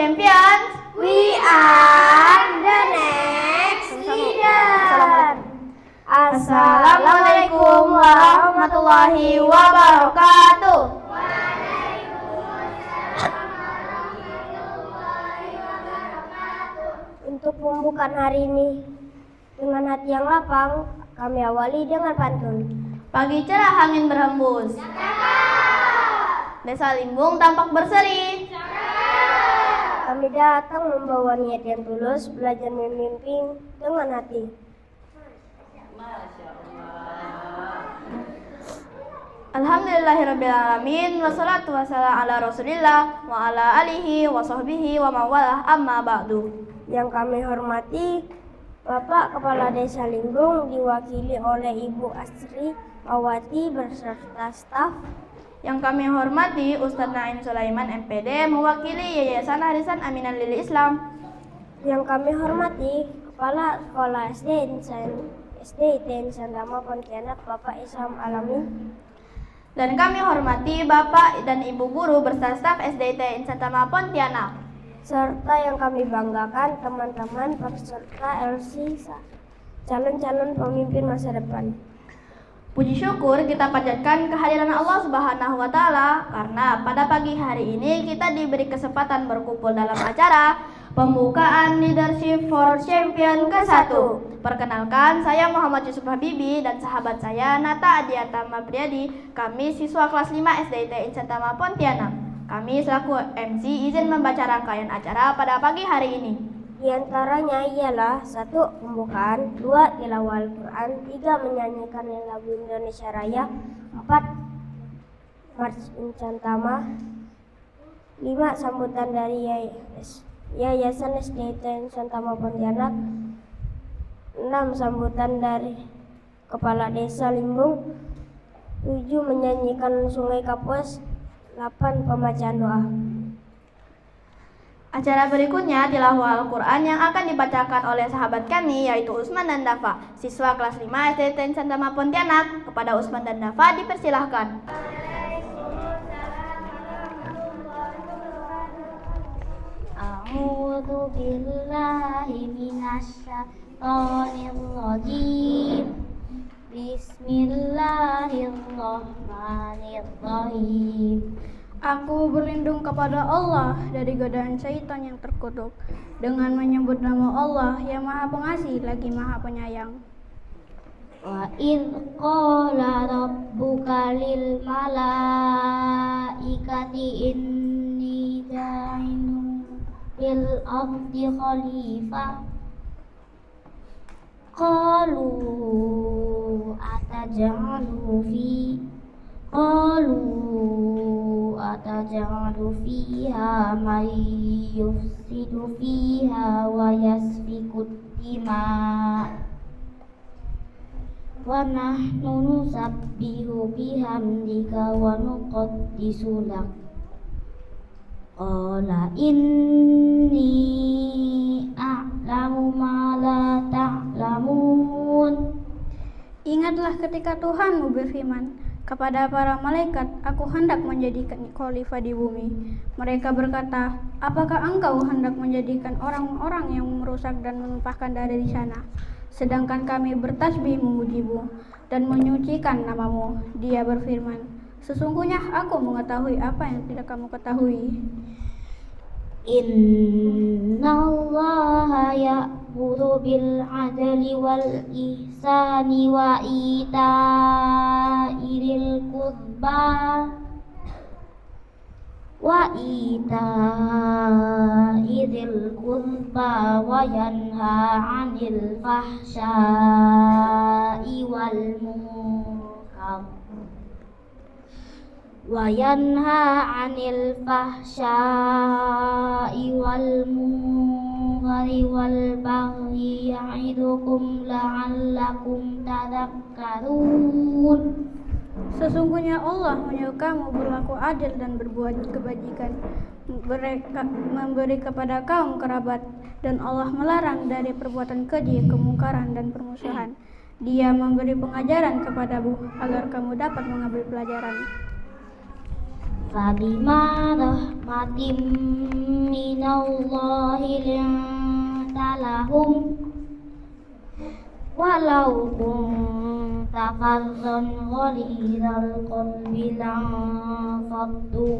champions. We are the next leader. Assalamualaikum warahmatullahi wabarakatuh. Untuk pembukaan hari ini dengan hati yang lapang, kami awali dengan pantun. Pagi cerah angin berhembus, Desa Limbung tampak berseri. Kami datang membawa niat yang tulus, belajar memimpin dengan hati. Alhamdulillahirrabbilalamin. Wassalatu wassalamu ala rasulillah wa ala alihi wa sahbihi wa mawalah amma ba'du. Yang kami hormati Bapak Kepala Desa Limbung diwakili oleh Ibu Asri Mawati beserta staf. Yang kami hormati Ustadz Naim Sulaiman MPD mewakili Yayasan Arisan Aminan Lil Islam. Yang kami hormati Kepala Sekolah SD ITN Santama Pontianak Bapak Isam Alamin. Dan kami hormati Bapak dan Ibu Guru beserta staf SD ITN Santama Pontianak. Serta yang kami banggakan teman-teman peserta LC calon-calon pemimpin masa depan. Puji syukur kita panjatkan kehadiran Allah Subhanahu wa Ta'ala karena pada pagi hari ini kita diberi kesempatan berkumpul dalam acara pembukaan Leadership for Champion ke-1. Perkenalkan, saya Muhammad Yusuf Habibi dan sahabat saya Nata Adiata Mabriadi. Kami siswa kelas 5 SD ITN Santama Pontianak. Kami selaku MC izin membaca rangkaian acara pada pagi hari ini. Di antaranya ialah 1. Pembukaan, 2. Tilawah Al-Quran, 3. Menyanyikan lagu Indonesia Raya, 4. March Incantama, 5. Sambutan dari Yayasan SDITN Santama Pontianak, 6. Sambutan dari Kepala Desa Limbung, 7. Menyanyikan Sungai Kapuas, 8. Pembacaan doa. Acara berikutnya tilawah Al-Quran yang akan dibacakan oleh sahabat kami yaitu Usman dan Dafa, siswa kelas 5 SDITN Santama Pontianak. Kepada Usman dan Dafa dipersilahkan. A'udzu billahi minasyaitonir rajim. Bismillahirrahmanirrahim. Aku berlindung kepada Allah dari godaan syaitan yang terkutuk dengan menyebut nama Allah yang Maha Pengasih lagi Maha Penyayang. Wa idz qala rabbuka lil malaikati inni ja'ilun fil ardi khalifah qalu ataj'alu fiha man yufsidu fiha wa yasfiku dima wa nahnu nusabbihu bihamdika wa nuqaddisu lak qala inni a'lamu ma la ta'lamun. Ingatlah ketika Tuhanmu berfirman kepada para malaikat, aku hendak menjadikan khalifah di bumi. Mereka berkata, apakah engkau hendak menjadikan orang-orang yang merusak dan menumpahkan darah di sana? Sedangkan kami bertasbih memujimu dan menyucikan namamu. Dia berfirman, sesungguhnya aku mengetahui apa yang tidak kamu ketahui. Innallaha ya'muru bil 'adli wal ihsani wa ita'i dzil qurba wa yanha 'anil fahsya'i wal munkar wal baghi ya'idukum la'allakum tadhakkarun. Sesungguhnya Allah menyuruh kamu berlaku adil dan berbuat kebajikan, memberi kepada kaum kerabat, dan Allah melarang dari perbuatan keji, kemungkaran, dan permusuhan. Dia memberi pengajaran kepadamu agar kamu dapat mengambil pelajaran. Fabima rahmatim minallahi linta lahum walau kunta faddan ghalidhal qalbi lanfaddu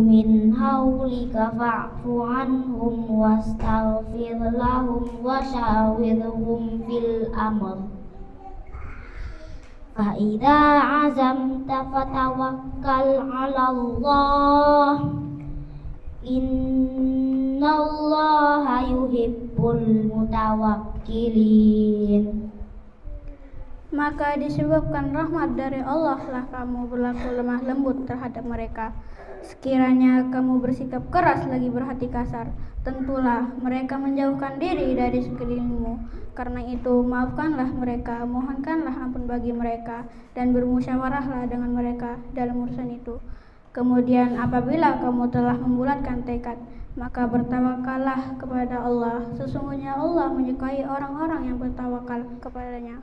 min hawlika fa'fu anhum wastaghfir lahum wa syawirhum fil amr fa idza azamta fatawakkal 'ala Allah innallaha yuhibbul mutawakkilin. Maka disebabkan rahmat dari Allah lah kamu berlaku lemah lembut terhadap mereka. Sekiranya kamu bersikap keras lagi berhati kasar, tentulah mereka menjauhkan diri dari sekelilingmu. Karena itu maafkanlah mereka, mohonkanlah ampun bagi mereka, dan bermusyawarahlah dengan mereka dalam urusan itu. Kemudian apabila kamu telah membulatkan tekad, maka bertawakallah kepada Allah. Sesungguhnya Allah menyukai orang-orang yang bertawakal kepadanya.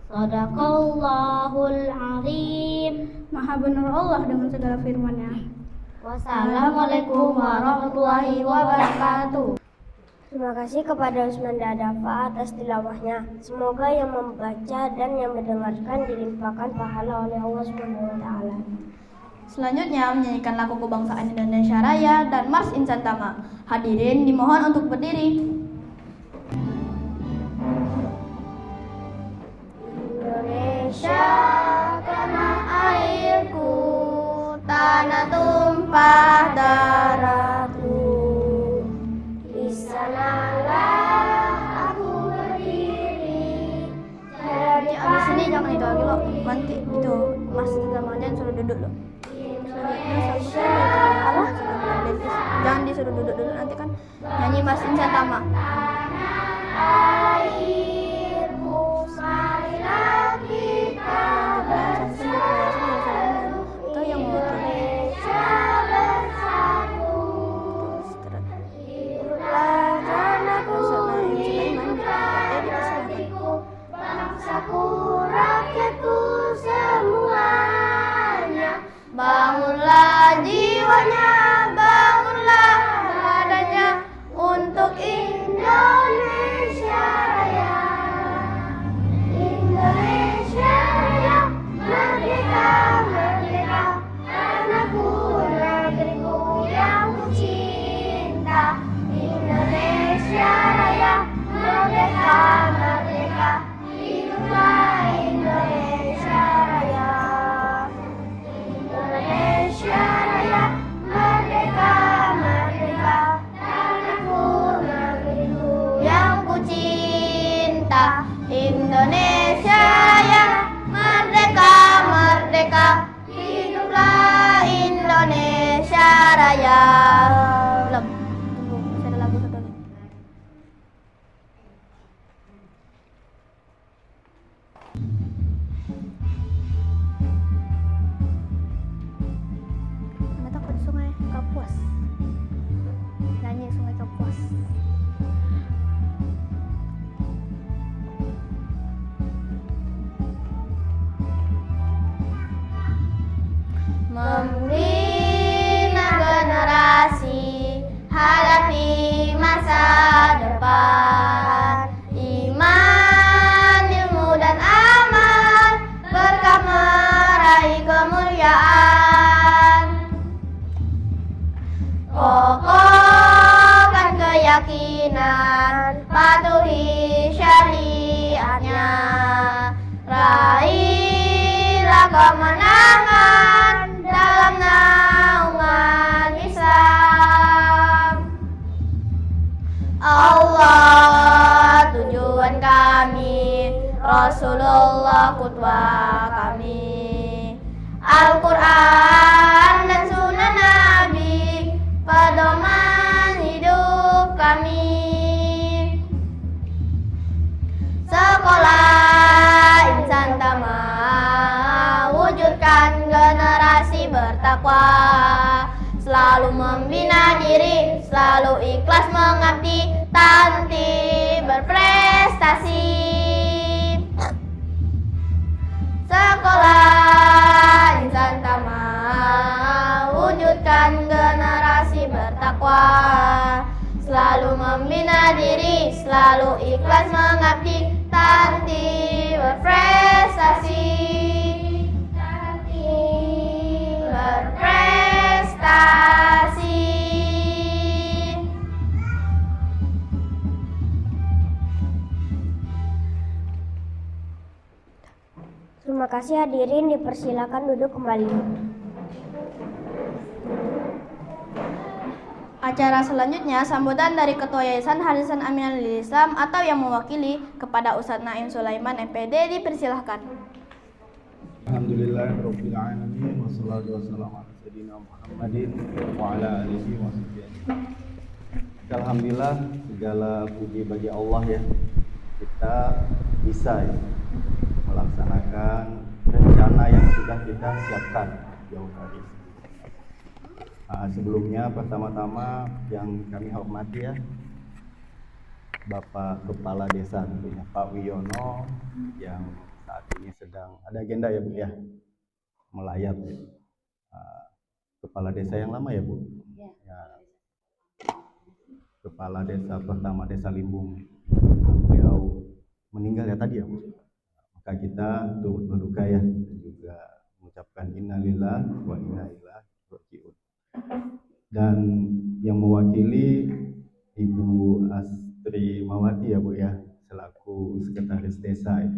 Shadaqallahul azim. Maha benar Allah dengan segala firman-Nya. Wassalamualaikum warahmatullahi wabarakatuh. Terima kasih kepada Usman Dadafa atas tilawahnya. Semoga yang membaca dan yang mendengarkan dilimpahkan pahala oleh Allah SWT. Selanjutnya menyanyikan lagu kebangsaan Indonesia Raya dan Mars Insan Tama. Hadirin dimohon untuk berdiri. Indonesia tanah airku, tanah tumpah darahku. Di sanalah aku berdiri. Jadi abis ini jangan itu lagi loh. Nanti itu Mas Ramadan suruh duduk loh. Jangan disuruh duduk dulu, nanti kan nyanyi Mas Insan Tama. Airku marilah kita atau yang mau Indonesia bersatu. Hiduplah tanahku, hatiku, bangsaku, rakyatku semuanya. Bangunlah jiwanya, bangunlah badannya untuk Indonesia Raya. Indonesia Raya, merdeka, merdeka, tanahku, negeriku yang ku cinta. Indonesia Raya, merdeka, merdeka, hiduplah Indonesia Raya. Indonesia Raya, merdeka, merdeka, tanahku, negeriku yang ku cinta. Indonesia Raya, merdeka, merdeka, hiduplah Indonesia Raya. Belum, tunggu, masih ada lagu satu lagi. Anda takut Sungai Kapuas? Nyanyi Sungai Kapuas. Membina generasi, hadapi masa depan. Iman, ilmu dan amal, berkah meraih kemuliaan. Kokohkan keyakinan, patuhi syariatnya. Raihlah kemenangan dalam naungan Islam. Allah tujuan kami, Rasulullah qudwah kami. Al-Quran dan sunnah Nabi, pedoman hidup kami. Sekolah Insan Tama, wujudkan generasi bertakwa. Selalu membina diri, selalu ikhlas mengabdi, tak henti berprestasi. membina diri, selalu ikhlas mengabdi, tanti berprestasi, tanti berprestasi. Terima kasih hadirin, dipersilakan duduk kembali. Acara selanjutnya sambutan dari Ketua Yayasan Harisan Aminah Lil Islam atau yang mewakili kepada Ustadz Naim Sulaiman MPD, dipersilahkan. Alhamdulillahirabbil alamin wassalatu wassalamu ala sayyidina Muhammadin wa ala alihi wasahbihi. Alhamdulillah, segala puji bagi Allah ya. Kita bisa ya melaksanakan rencana yang sudah kita siapkan jauh hari. Sebelumnya pertama-tama yang kami hormati ya Bapak Kepala Desa tentunya Pak Wiono yang saat ini sedang ada agenda ya Bu ya, melayat ya. Kepala Desa yang lama ya Bu ya. Kepala Desa pertama Desa Limbung, beliau meninggal ya tadi ya Bu. Maka kita turut berduka ya, dan juga mengucapkan innalillahi wa inna ilaihi raji'un. Dan yang mewakili Ibu Astri Mawati ya Bu ya, selaku Sekretaris Desa ya.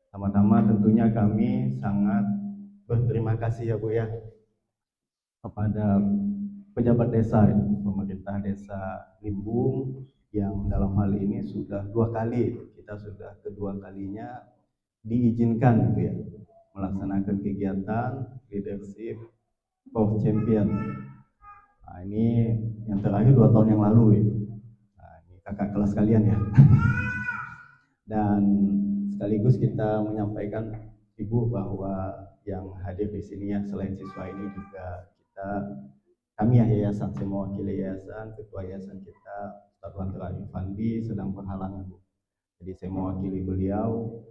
Pertama-tama tentunya kami sangat berterima kasih ya Bu ya kepada pejabat desa ya, pemerintah desa Limbung yang dalam hal ini sudah 2 kali, kita sudah kedua kalinya diizinkan gitu ya melaksanakan kegiatan leadership for champion. Nah, ini yang terakhir 2 tahun yang lalu ya. Nah, ini kakak kelas kalian ya. Dan sekaligus kita menyampaikan Ibu bahwa yang hadir di sini ya selain siswa ini juga kami ya yayasan, saya mewakili yayasan, ketua yayasan kita Ustadz Wantra Ifandi sedang berhalangan Bu. Jadi saya mewakili beliau.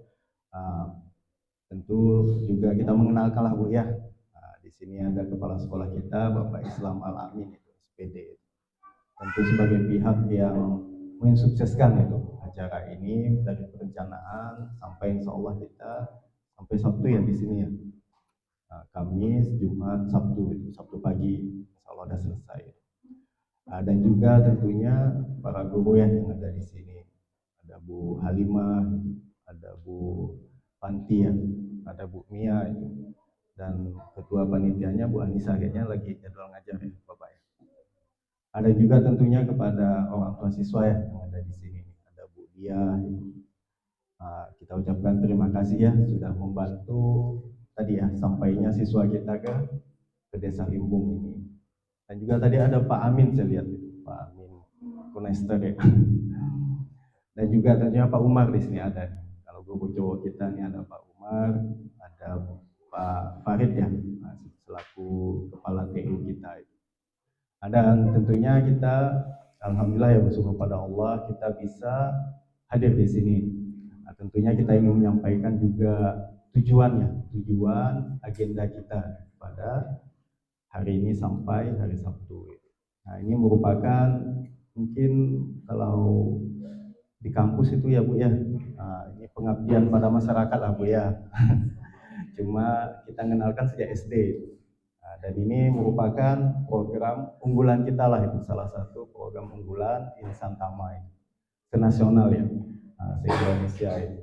Tentu juga kita mengenalkanlah Bu ya. Di sini ada kepala sekolah kita Bapak Islam Al-Amin itu SPD. Tentu sebagai pihak yang mensukseskan itu acara ini dari perencanaan sampai insya Allah kita sampai Sabtu ya di sini ya. Kamis, Jumat, Sabtu pagi insya Allah sudah selesai. Dan juga tentunya para guru yang ada di sini. Ada Bu Halimah, ada Bu Panti ya, ada Bu Mia itu, dan ketua panitianya Bu Anissa kayaknya lagi jadwal ngajar ya Bapak ya. Ada juga tentunya kepada orang tua siswa ya yang ada di sini, ada Bu Dia. Kita ucapkan terima kasih ya sudah membantu tadi ya sampainya siswa kita ke Desa Limbung ini. Dan juga tadi ada Pak Amin, saya lihat itu Pak Amin Kunester ya. Dan juga tentunya Pak Umar di sini ada. Kalau guru cowok kita nih ada Pak Umar, ada Pak Farid ya, selaku kepala TU kita itu. Dan tentunya kita alhamdulillah ya bersyukur pada Allah kita bisa hadir di sini. Nah, tentunya kita ingin menyampaikan juga tujuan agenda kita pada hari ini sampai hari Sabtu. Nah, ini merupakan mungkin kalau di kampus itu ya Bu ya, ini pengabdian pada masyarakat lah Bu ya. Cuma kita kenalkan sejak SD. Dan ini merupakan program unggulan kita lah, itu salah satu program unggulan Insan Tamai senasional ya, se-Indonesia ini.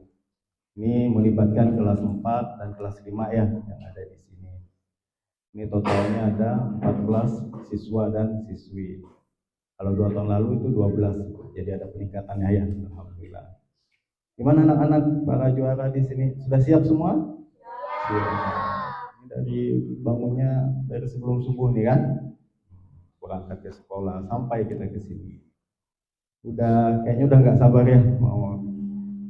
Ini melibatkan kelas 4 dan kelas 5 ya yang ada di sini. Ini totalnya ada 14 siswa dan siswi. Kalau 2 tahun lalu itu 12, jadi ada peningkatannya ya, alhamdulillah. Gimana anak-anak para juara di sini? Sudah siap semua? Siap. Ini dari bangunnya dari sebelum subuh nih kan? Berangkat ke sekolah sampai kita ke sini. Kayaknya udah nggak sabar ya mau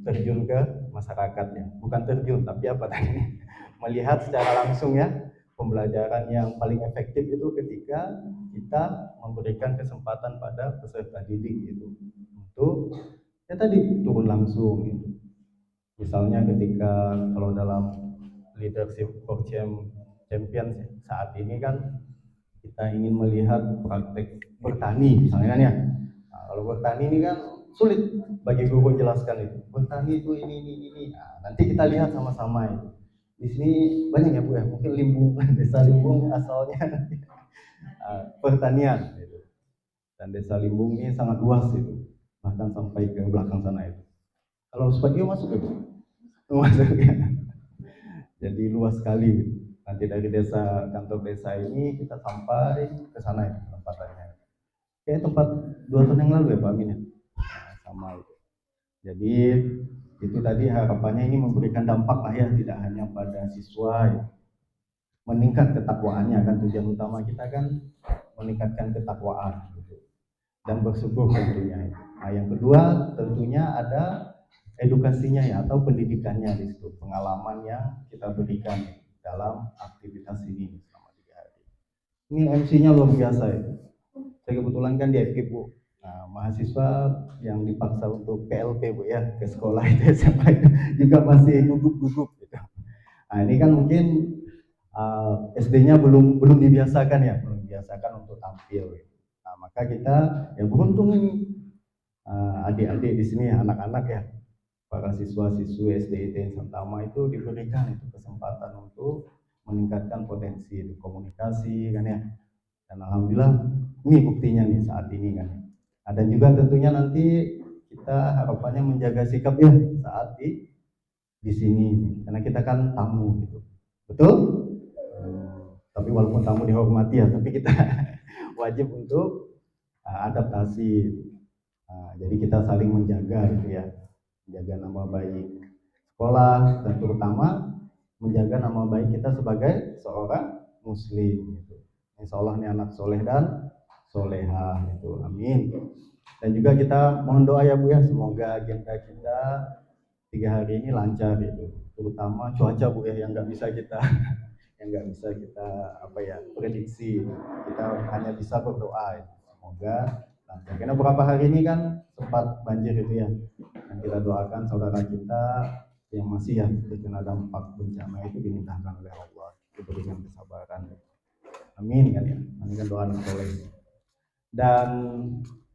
terjun ke masyarakatnya. Bukan terjun, tapi apa tadi? Melihat secara langsung ya. Pembelajaran yang paling efektif itu ketika kita memberikan kesempatan pada peserta didik itu untuk ya tadi turun langsung gitu. Misalnya ketika kalau dalam leadership for champions saat ini kan kita ingin melihat praktek bertani misalnya kan ya. Kalau bertani ini kan sulit bagi guru jelaskan itu. Bertani itu ini. Nah, nanti kita lihat sama-sama itu. Di sini banyak ya Bu ya, mungkin Limbung, desa Limbung asalnya pertanian gitu. Dan desa Limbung ini sangat luas itu, bahkan sampai ke belakang sana itu. Kalau Spadio masuk ya Bu? Masuk ya. Jadi luas sekali gitu. Nanti dari desa, kantor desa ini kita sampai ke sana itu tempatannya. Kayak tempat 2 tahun yang lalu ya Pak Amin ya. Nah, sama itu. Jadi itu tadi harapannya ini memberikan dampak lah ya, tidak hanya pada siswa ya. Meningkat ketakwaannya kan, tujuan utama kita kan meningkatkan ketakwaan gitu. Dan bersyukur tentunya. Nah yang kedua tentunya ada edukasinya ya, atau pendidikannya di situ, pengalaman yang kita berikan dalam aktivitas ini selama 3 hari. Ini MC-nya luar biasa ya. Saya kebetulan kan di FKIP Bu. Nah, mahasiswa yang dipaksa untuk PLP Bu ya, ke sekolah itu SMA juga masih gugup-gugup gitu. Nah ini kan mungkin SD-nya belum dibiasakan ya, belum dibiasakan untuk tampil. Gitu. Nah maka kita ya beruntung ini adik-adik di sini anak-anak ya, para siswa-siswi SDIT Santama itu diberikan itu kesempatan untuk meningkatkan potensi komunikasi kan ya. Dan alhamdulillah ini buktinya nih saat ini kan. Nah, dan juga tentunya nanti kita harapannya menjaga sikap ya saat di sini, karena kita kan tamu gitu. Betul? Tapi walaupun tamu dihormati ya, tapi kita wajib untuk adaptasi. Jadi kita saling menjaga gitu ya, menjaga nama baik sekolah dan terutama menjaga nama baik kita sebagai seorang muslim gitu. Insya Allah nih anak soleh dan solehah itu, amin. Dan juga kita mohon doa ya Bu ya, semoga agenda kita 3 hari ini lancar gitu, terutama cuaca Bu ya, yang nggak bisa kita apa ya prediksi, kita hanya bisa berdoa gitu. Semoga lancar, karena beberapa hari ini kan sempat banjir itu ya, dan kita doakan saudara kita yang masih ya terkena dampak bencana itu dimudahkan oleh Allah, diberikan kesabaran, amin kan ya, amin kan doa anak soleh. Dan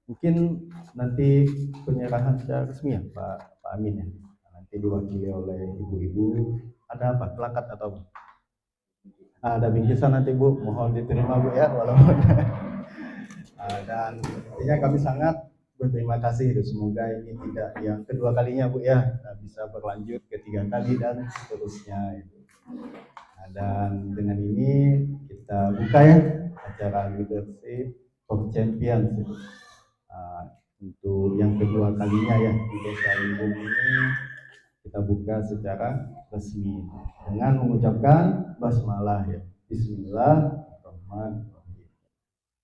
mungkin nanti penyerahan secara resmi ya Pak Amin ya, nanti diwakili oleh ibu-ibu. Ada apa, plakat atau ada bingkisan nanti Bu, mohon diterima Bu ya, walaupun dan intinya kami sangat berterima kasih itu, semoga ini tidak yang kedua kalinya Bu ya, bisa berlanjut ketiga kali dan seterusnya itu. Nah, dan dengan ini kita buka ya acara Leadership of Champions itu. Untuk yang kedua kalinya ya di Desa Limbung ini kita buka secara resmi dengan mengucapkan basmalah ya, Bismillahirrahmanirrahim.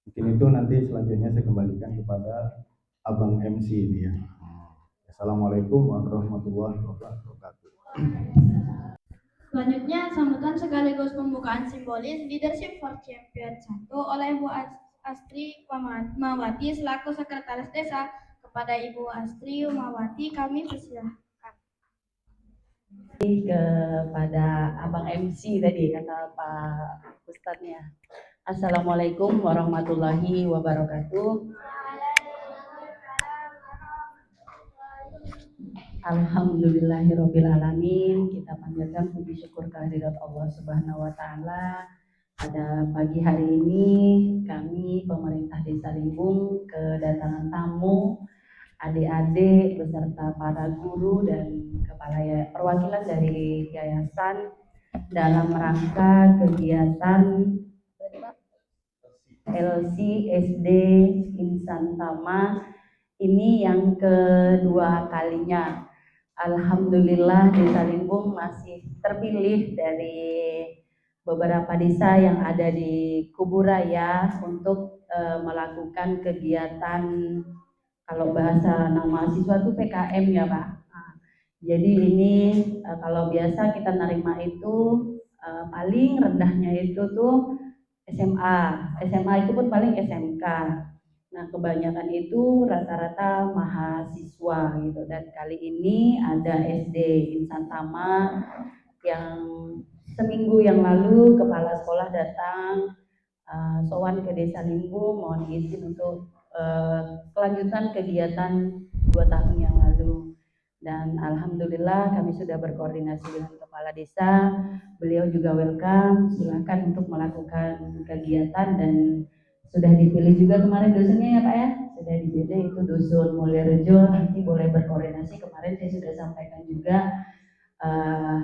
Mungkin itu nanti selanjutnya saya kembalikan kepada Abang MC ini ya. Assalamualaikum warahmatullahi wabarakatuh. Selanjutnya, sambutan sekaligus pembukaan simbolis Leadership for Champion 1 oleh Bu Astri Umawati selaku Sekretaris Desa. Kepada Ibu Astri Umawati kami persilahkan. Kepada Abang MC tadi kata Pak Ustadznya. Assalamualaikum warahmatullahi wabarakatuh. Alhamdulillahirrabbilalamin. Kita panjatkan puji syukur kehadirat Allah Subhanahu wa Ta'ala. Pada pagi hari ini kami pemerintah Desa Limbung kedatangan tamu, adik-adik beserta para guru dan kepala perwakilan dari yayasan dalam rangka kegiatan LC SD Insan Tama ini yang kedua kalinya. Alhamdulillah Desa Limbung masih terpilih dari beberapa desa yang ada di Kuburaya untuk melakukan kegiatan, kalau bahasa anak mahasiswa itu PKM ya Pak. Nah, jadi ini kalau biasa kita nerima itu paling rendahnya itu tuh SMA itu pun paling SMK. Nah kebanyakan itu rata-rata mahasiswa gitu, dan kali ini ada SD Insan Tama yang seminggu yang lalu kepala sekolah datang sowan ke Desa Limbung, mohon izin untuk kelanjutan kegiatan 2 tahun yang lalu. Dan alhamdulillah kami sudah berkoordinasi dengan kepala desa, beliau juga welcome, silakan untuk melakukan kegiatan dan sudah dipilih juga kemarin dusunnya ya Pak ya, sudah dipilih itu dusun Mulyorejo, nanti boleh berkoordinasi, kemarin saya sudah sampaikan juga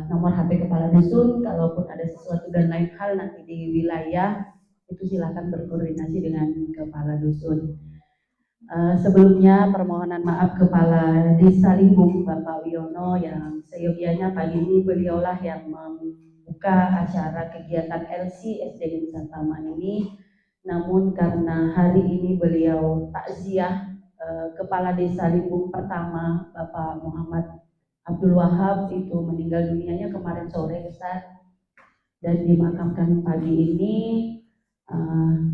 nomor HP kepala dusun, kalaupun ada sesuatu dan lain hal nanti di wilayah itu silakan berkoordinasi dengan kepala dusun. Sebelumnya permohonan maaf Kepala Desa Limbung Bapak Wiono yang seyogianya pagi ini beliaulah yang membuka acara kegiatan LC SD Insan Tama ini. Namun karena hari ini beliau takziah Kepala Desa Limbung pertama Bapak Muhammad Abdul Wahab itu meninggal dunianya kemarin sore Ustaz, dan dimakamkan pagi ini.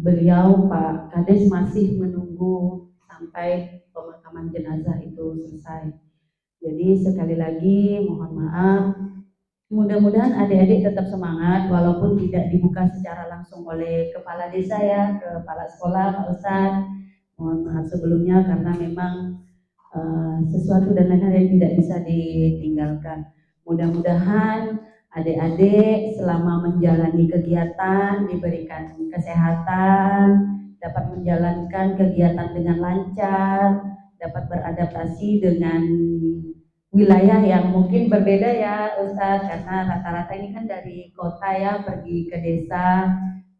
Beliau Pak Kades masih menunggu sampai pemakaman jenazah itu selesai. Jadi sekali lagi mohon maaf, mudah-mudahan adik-adik tetap semangat walaupun tidak dibuka secara langsung oleh kepala desa ya, kepala sekolah, Pak Ustadz. Mohon maaf sebelumnya karena memang sesuatu dan lain-lain yang tidak bisa ditinggalkan. Mudah-mudahan adik-adik selama menjalani kegiatan diberikan kesehatan, dapat menjalankan kegiatan dengan lancar, dapat beradaptasi dengan wilayah yang mungkin berbeda ya Ustadz, karena rata-rata ini kan dari kota ya pergi ke desa,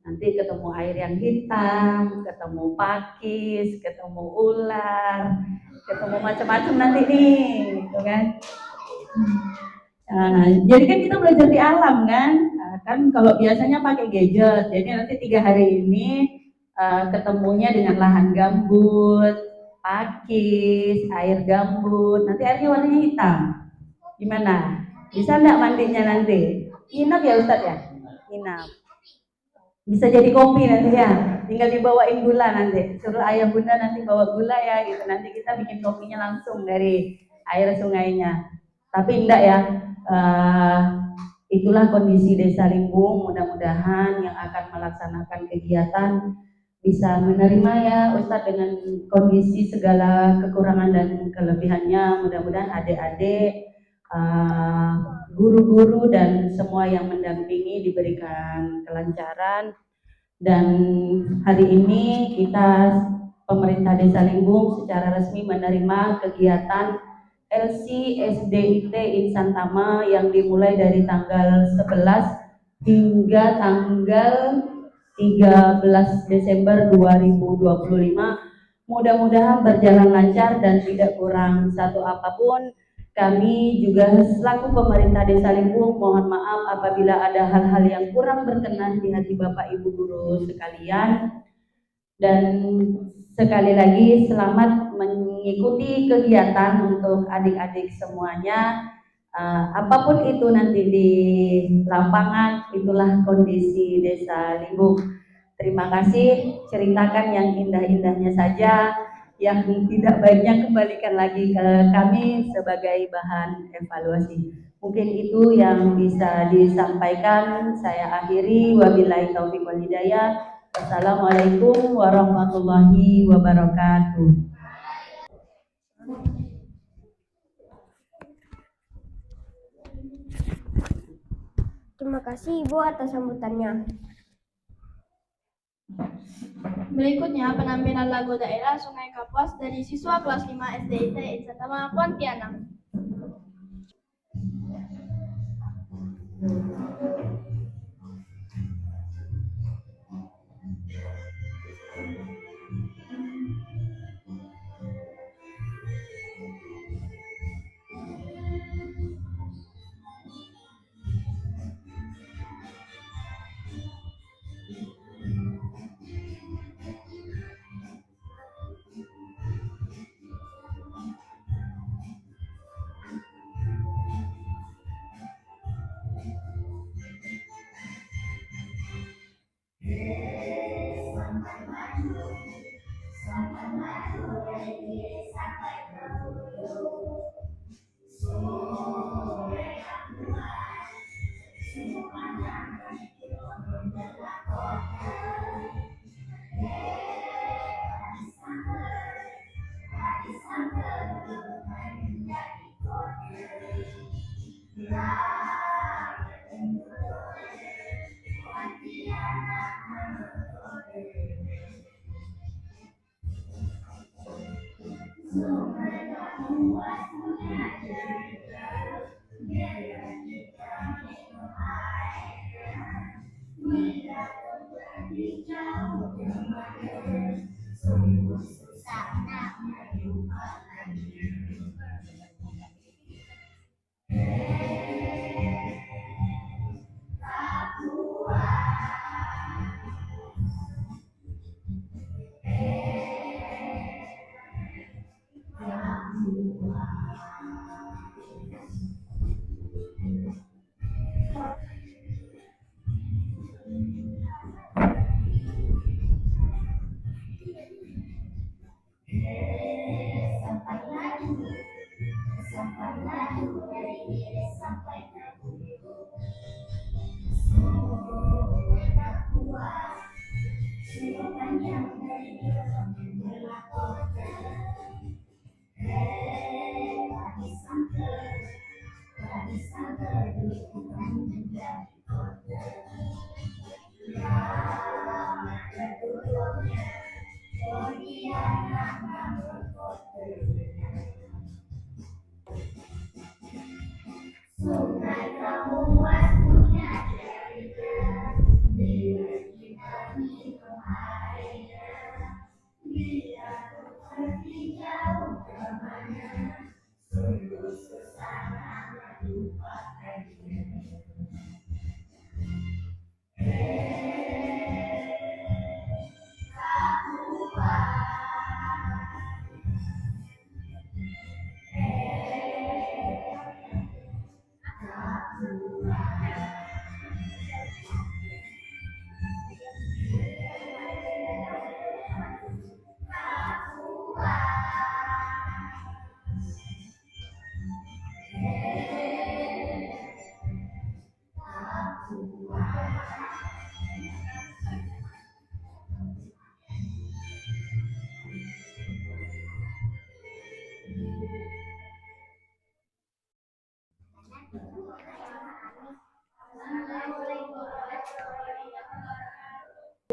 nanti ketemu air yang hitam, ketemu pakis, ketemu ular, ketemu macam-macam nanti nih, gitu kan. Jadi kan kita belajar di alam kan, kan kalau biasanya pakai gadget, jadi nanti 3 hari ini ketemunya dengan lahan gambut, pakis, air gambut, nanti airnya warnanya hitam. Gimana? Bisa enggak mandinya nanti? Inap ya Ustadz ya? Inap. Bisa jadi kopi nanti ya, tinggal dibawain gula nanti, suruh ayah bunda nanti bawa gula ya gitu, nanti kita bikin kopinya langsung dari air sungainya. Tapi enggak ya, itulah kondisi Desa Limbung, mudah-mudahan yang akan melaksanakan kegiatan bisa menerima ya Ustadz dengan kondisi segala kekurangan dan kelebihannya. Mudah-mudahan adik-adik, guru-guru dan semua yang mendampingi diberikan kelancaran. Dan hari ini kita pemerintah Desa Limbung secara resmi menerima kegiatan LC SDIT Insan Tama yang dimulai dari tanggal 11 hingga tanggal 13 Desember 2025. Mudah-mudahan berjalan lancar dan tidak kurang satu apapun. Kami juga selaku pemerintah Desa Limbung mohon maaf apabila ada hal-hal yang kurang berkenan di hati Bapak Ibu guru sekalian. Dan sekali lagi selamat mengikuti kegiatan untuk adik-adik semuanya. Apapun itu nanti di lapangan, itulah kondisi Desa Limbung. Terima kasih, ceritakan yang indah-indahnya saja, yang tidak baiknya kembalikan lagi ke kami sebagai bahan evaluasi. Mungkin itu yang bisa disampaikan. Saya akhiri, wabillahi taufiq wal hidayah. Wassalamualaikum warahmatullahi wabarakatuh. Terima kasih Ibu atas sambutannya. Berikutnya penampilan lagu daerah Sungai Kapuas dari siswa kelas 5 SDIT Insan Tama Pontianak.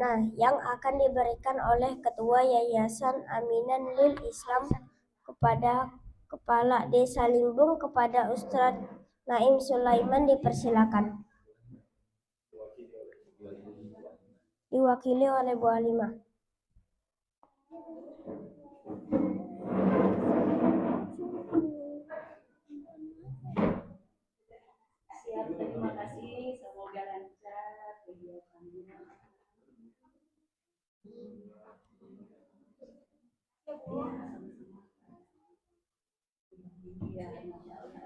Nah, yang akan diberikan oleh Ketua Yayasan Aminan Lil Islam kepada Kepala Desa Limbung kepada Ustadz Naim Sulaiman dipersilakan. Diwakili oleh Bu Halimah. Siap, terima kasih. Semoga lancar kegiatannya. Iya, Masya Allah.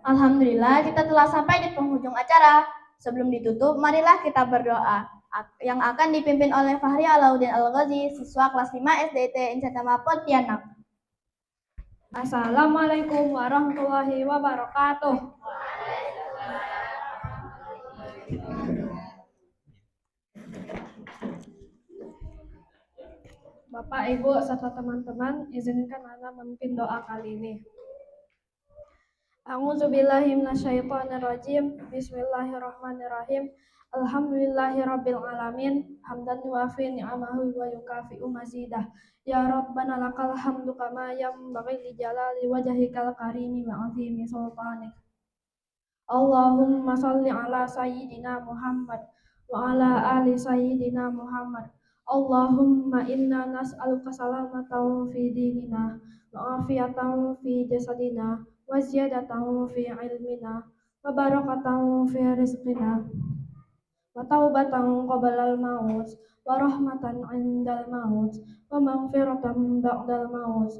Alhamdulillah kita telah sampai di penghujung acara. Sebelum ditutup, marilah kita berdoa yang akan dipimpin oleh Fahri Alauddin Al-Ghazi, siswa kelas 5 SDT Incatama Pontianak. Assalamualaikum warahmatullahi wabarakatuh. Bapak, Ibu, serta teman-teman, izinkan Ana memimpin doa kali ini. A'udzubillahi minasyaitonirrajim. Bismillahirrahmanirrahim. Alhamdulillahirabbil alamin. Hamdan yuafi ni'amahu wa yukafi'u mazidah. Ya Rabbana lakal hamdu kama yanbaghi li jalali wajhikal karimi wa 'azimi sultanik. Allahumma shalli ala sayyidina Muhammad wa ala ali sayyidina Muhammad. Allahumma inna nas'aluka salamatan fi dinina wa afiyatan fi jasadina wa ziyadatan fi ilmina wa barakatan fi rizqina wa taubatan qabla al-maut wa rahmatan 'indal maut wa maghfiratan ba'dal maut.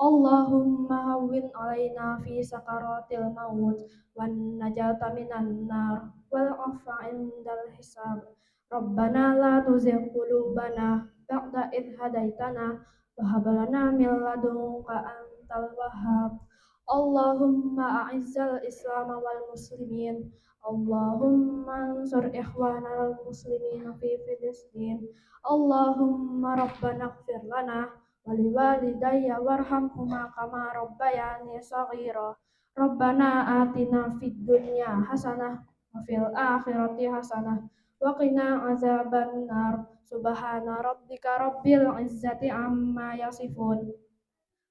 Allahumma hawwin 'alaina fi sakaratil maut wan najata minan nar wal 'afwa 'indal hisab. Rabbana la tuzigh qulubana ba'da idh hadaitana wa hab lana min ladunka antal wahhab. Allahumma a'izzal Islam wal muslimin. Allahumma ansur ikhwanal muslimin fi Filistin. Allahumma rabbana ighfir lana wa liwalidayya warhamhuma kama rabbayani shaghira. Rabbana atina fid dunya hasanah wa fil akhirati hasanah wa qina azabannar. Subhana rabbika rabbil izzati amma yasifun.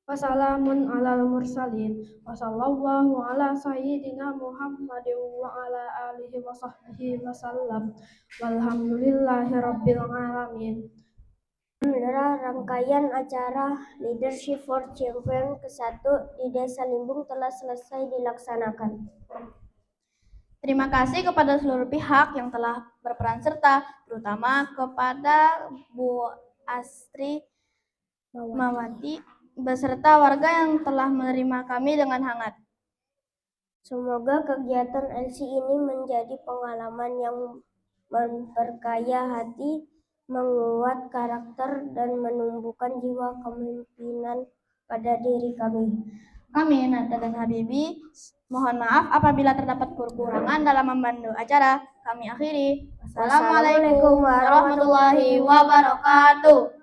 Wassalamun alal mursalin. Wassallallahu ala sayyidina Muhammadin wa ala alihi wa sahbihi wasallam. Walhamdulillahi rabbil alamin. Alhamdulillah, rangkaian acara Leadership for Children ke-1 di Desa Limbung telah selesai dilaksanakan. Terima kasih kepada seluruh pihak yang telah berperan serta, terutama kepada Bu Astri Mawati beserta warga yang telah menerima kami dengan hangat. Semoga kegiatan LC ini menjadi pengalaman yang memperkaya hati, menguat karakter, dan menumbuhkan jiwa kepemimpinan pada diri kami. Kami, Nata dan Habibi, mohon maaf apabila terdapat kekurangan dalam memandu acara. Kami akhiri. Wassalamualaikum warahmatullahi wabarakatuh.